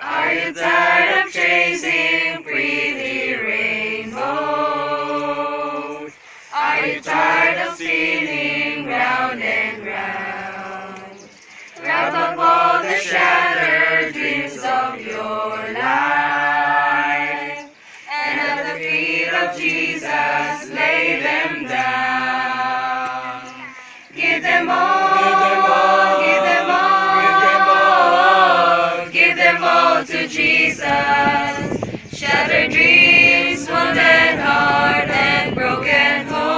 Are you tired of chasing pretty rainbows? Are you tired of spinning round and round? Wrap up all the shattered dreams of your life, and at the feet of Jesus lay them down. Give them all, give them all, give them all to Jesus. Shattered dreams, wounded heart, and broken homes.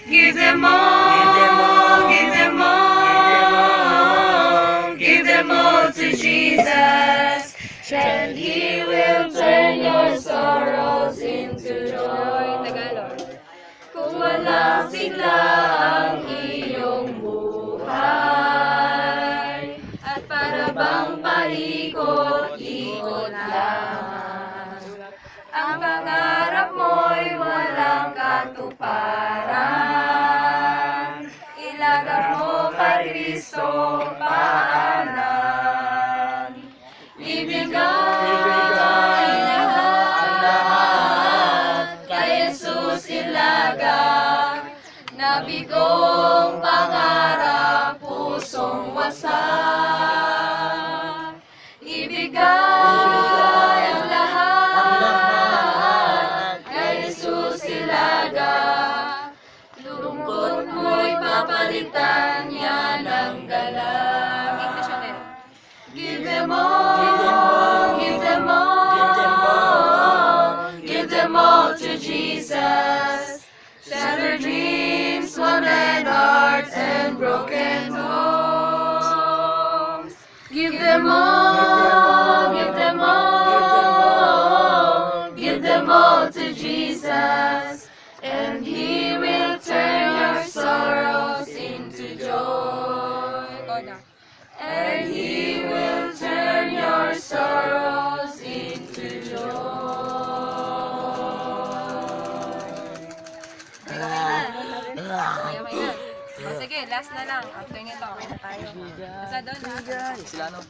Give them all, give them all, give them all to Jesus. And He will turn your sorrows into joy. Kung walang sigla ang iyong buhay, at para bang paikot-ikot lang, ang pangarap mo'y walang katuparan, ilagak mo kay Kristo paanan. Ibigay lahat kay Jesus ilaga, nabigong pangarap pusong wasak. Ibigay ang lahat kay Jesus ilaga, lungkot mo'y papalitan niya ng galang. Give them all, give them all, give them all to Jesus. Shattered dreams, wounded hearts, and broken homes. Give them all, give them all, give them all to Jesus, and He will turn your sorrows into joy. And He will turn your sorrows into joy. Okay. O sige, last na lang. After nito, okay na tayo. Basta doon ha. Sila no?